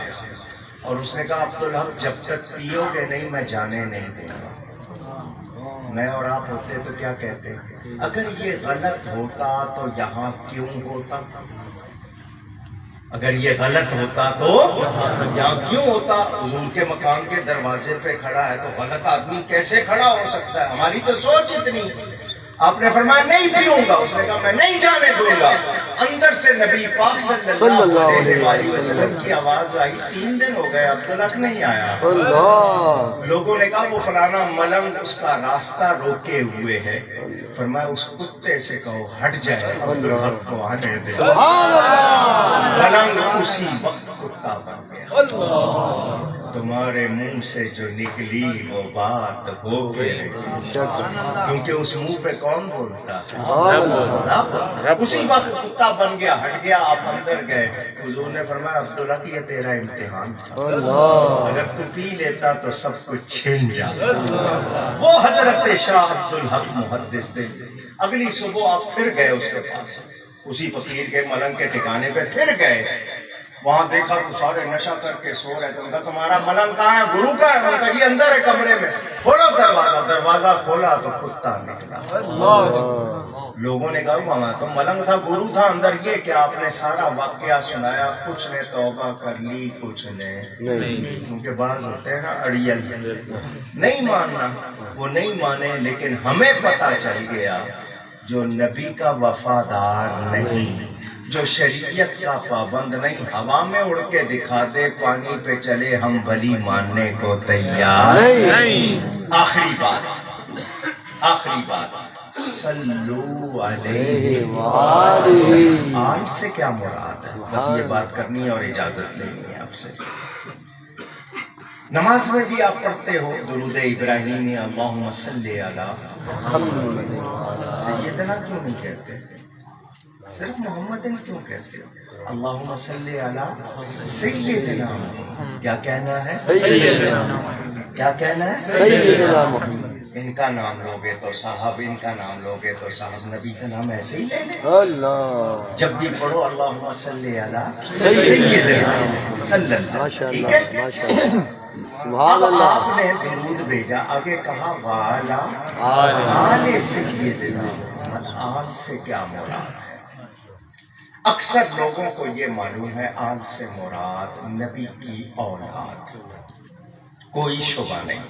S1: اور اس نے کہا عبدالحق جب تک پیو گے نہیں میں جانے نہیں دوں گا. میں اور آپ ہوتے تو کیا کہتے, اگر یہ غلط ہوتا تو یہاں کیوں ہوتا, اگر یہ غلط ہوتا تو یہاں کیوں ہوتا. حضور کے مکان کے دروازے پہ کھڑا ہے تو غلط آدمی کیسے کھڑا ہو سکتا ہے. ہماری تو سوچ اتنی. آپ نے فرمایا نہیں پیوں گا. اس نے کہا میں نہیں جانے دوں گا. اندر سے نبی پاک صلی اللہ علیہ وسلم کی آواز آئی, 3 دن ہو گئے عبدالحق نہیں آیا. لوگوں نے کہا وہ فلانا ملنگ اس کا راستہ روکے ہوئے ہے. فرمایا اس کتے سے کہو ہٹ جائے, عبدالحق کو آنے دے. ملنگ اسی وقت کتا بن گیا. تمہارے منہ سے جو نکلی وہ بات ہو کے کیونکہ اس منہ پہ کون بولتا ہے, اسی وقت کتا بن گیا, ہٹ گیا. آپ اندر گئے. حضور نے فرمایا عبداللہ کی یہ تیرا امتحان تھا, اگر تو پی لیتا تو سب کچھ چھن جاتا. وہ حضرت شاہ عبدالحق محدث تھے. اگلی صبح آپ پھر گئے اس کے پاس, اسی فقیر کے ملنگ کے ٹھکانے پہ پھر گئے. وہاں دیکھا تو سارے نشہ کر کے سو رہے تھے. ان کا تمہارا ملنگ کہاں ہے, گرو کا ہے. ان کا یہ اندر ہے کمرے میں. کھولو دروازہ. دروازہ کھولا تو کتا نکلا. لوگوں نے کہا وہاں تو ملنگ تھا، گرو تھا اندر، یہ کہ آپ نے سارا واقعہ سنایا، کچھ نے توبہ کر لی کچھ نے
S2: نہیں.
S1: کیونکہ بعض ہوتے ہیں نا اڑیل نہیں ماننا، وہ نہیں مانے، لیکن ہمیں پتہ چل گیا جو نبی کا وفادار نہیں، جو شریعت کا پابند نہیں، ہوا میں اڑ کے دکھا دے پانی پہ چلے، ہم ولی ماننے کو تیار
S3: نہیں.
S1: آخری بات صلو علیہ
S2: وآلہ.
S1: آل سے کیا مراد ہے؟ بس یہ بات کرنی ہے اور اجازت لینی ہے آپ سے. نماز میں بھی آپ پڑھتے ہو درود ابراہیمی اللہم صلی علی سیدنا کیوں نہیں کہتے؟ صرف محمدن کیوں کہتے ہو؟ اللہم صلی علی سیدنا. کیا کہنا ہے؟ کیا کہنا ہے؟
S2: سیدنا محمد.
S1: ان کا نام لوگے تو صاحب، ان کا نام لوگے تو صاحب، نبی کا نام ایسے ہی لے لیں.
S2: اللہ.
S1: جب بھی پڑھو اللہم صلی علی سیدنا صلی اللہ،
S2: ماشاء
S1: ٹھیک
S2: اللہ
S1: ہے؟
S2: ماشاء اللہ. سبحان
S1: اب
S2: اللہ.
S1: آپ نے درود بھیجا، آگے کہا والا آل سیدنا محمد. آل سے کیا مراد ہے؟ اکثر لوگوں کو یہ معلوم ہے آل سے مراد نبی کی اولاد. کوئی شبہ نہیں،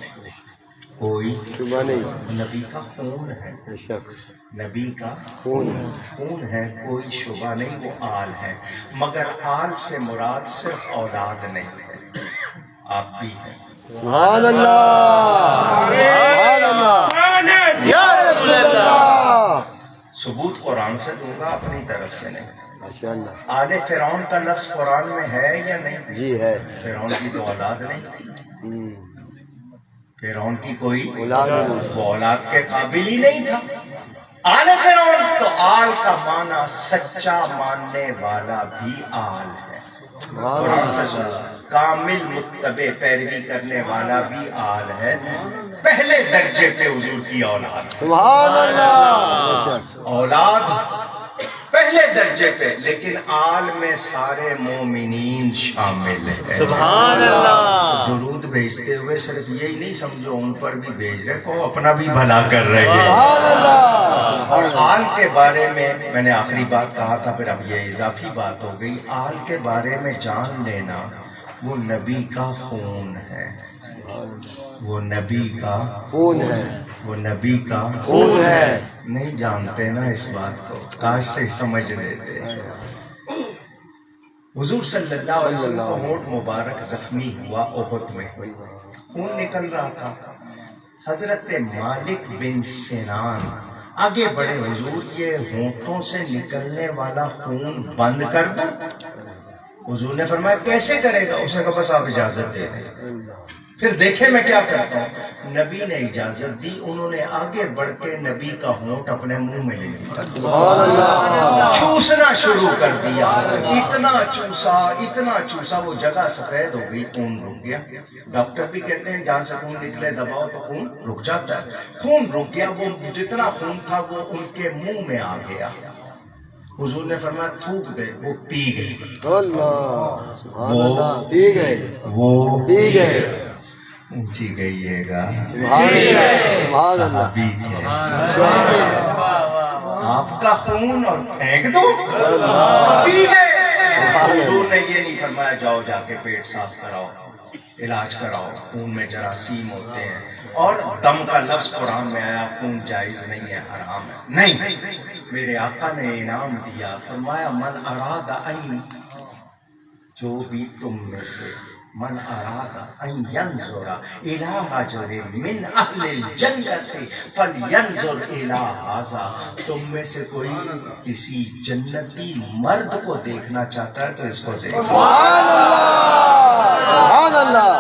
S1: کوئی
S2: شبہ نہیں.
S1: نبی کا خون ہے،
S2: بے شک
S1: نبی کا
S2: خون
S1: ہے، کوئی شبہ نہیں، وہ آل ہے. مگر آل سے مراد صرف اولاد نہیں ہے، آپ بھی ہیں.
S2: سبحان اللہ. سبحان اللہ.
S3: یا رسول اللہ.
S2: اللہ.
S1: ثبوت قرآن سے دوں گا، اپنی طرف سے نہیں.
S2: ماشاء اللہ.
S1: آل فرعون کا لفظ قرآن میں ہے یا نہیں؟
S2: جی ہے.
S1: فرعون کی تو اولاد نہیں،
S2: ہم.
S1: فرعون کی کوئی
S2: اولاد نہیں.
S1: وہ اولاد کے قابل ہی نہیں تھا. آل فرعون تو آل کا معنی سچا ماننے والا بھی آل ہے. قرآن سے سنا، کامل متبع پیروی کرنے والا بھی آل ہے. پہلے درجے پہ حضور کی اولاد،
S2: سبحان اللہ. بے شک.
S1: اولاد پہلے درجے پہ، لیکن آل میں سارے مومنین شامل ہیں.
S3: سبحان اللہ.
S1: درود بھیجتے ہوئے صرف یہی نہیں سمجھو ان پر بھی بھیج رہے کو اپنا بھی بھلا کر رہے ہیں.
S2: سبحان اللہ.
S1: اور آل کے بارے میں نے آخری بات کہا تھا، پھر اب یہ اضافی بات ہو گئی. آل کے بارے میں جان لینا وہ نبی کا خون ہے، وہ نبی کا
S2: خون ہے.
S1: وہ نبی کا
S2: خون ہے.
S1: نہیں جانتے نا اس بات کو، کاش سے سمجھ لیتے. حضور صلی اللہ علیہ وسلم کا ہونٹ مبارک زخمی ہوا احد میں، خون نکل رہا تھا. حضرت مالک بن سنان آگے بڑھے، حضور یہ ہونٹوں سے نکلنے والا خون بند کر دو. حضور نے فرمایا کیسے کرے گا؟ اس نے کہا بس آپ اجازت دے دیں، پھر دیکھیں میں کیا کرتا ہوں. نبی نے اجازت دی، انہوں نے آگے بڑھ کے نبی کا ہونٹ اپنے منہ میں لے لیا،
S2: سبحان اللہ.
S1: چوسنا شروع کر دیا. اتنا چوسا وہ جگہ سفید ہو گئی، خون رک گیا. ڈاکٹر بھی کہتے ہیں جہاں سے خون نکلے دباؤ تو خون رک جاتا ہے. خون رک گیا، وہ جتنا خون تھا وہ ان کے منہ میں آ گیا. حضور نے فرمایا تھوک دے، وہ پی گئی.
S2: اللہ. سبحان اللہ. ٹھیک ہے.
S1: وہ
S2: ٹھیک ہے.
S1: اونچی گئیے گا،
S2: سبحان اللہ. سبحان اللہ.
S1: صحابی تھے. آپ کا خون اور پھینک دو، پی گئے. حضور نے یہ نہیں فرمایا جاؤ جا کے پیٹ صاف کراؤ، علاج کراؤ، خون میں جراثیم ہوتے ہیں. اور دم کا لفظ قرآن میں آیا، خون جائز نہیں ہے، حرام ہے. نہیں، میرے آقا نے انعام دیا، فرمایا من اراد ان، جو بھی تم میں سے من اراد ان ینظر الی رجل من اہل الجنت فلینظر الی ھذا. تم میں سے کوئی کسی جنتی مرد کو دیکھنا چاہتا ہے تو اس کو دیکھو.
S2: سبحان اللہ. سبحان اللہ.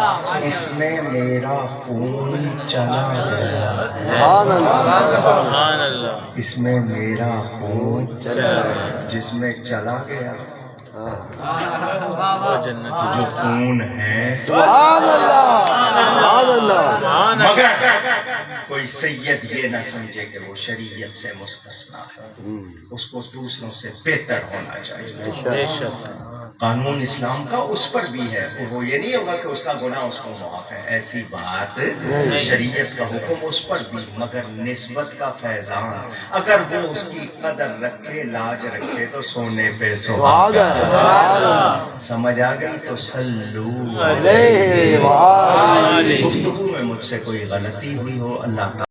S1: اس میں میرا خون چلا گیا،
S2: سبحان اللہ.
S3: سبحان اللہ.
S1: اس میں میرا خون
S2: چلا گیا.
S1: جس میں چلا گیا
S3: وہ جنت.
S1: جو خون ہے.
S2: سبحان اللہ. سبحان اللہ.
S1: مگر کوئی سید یہ نہ سمجھے کہ وہ شریعت سے مستثنا ہے، اس کو دوسروں سے بہتر ہونا چاہیے.
S3: بے شک.
S1: قانون اسلام کا اس پر بھی ہے، وہ یہ نہیں ہوگا کہ اس کا گناہ اس کو معاف ہے، ایسی بات شریعت کا حکم اس پر بھی، مگر نسبت کا فیضان اگر وہ اس کی قدر رکھے، لاج رکھے تو سونے پہ سہاگا۔ سمجھ آ گئی تو صلو
S2: علیہ وآلہ۔
S1: گفتگو میں مجھ سے کوئی غلطی ہوئی ہو اللہ کا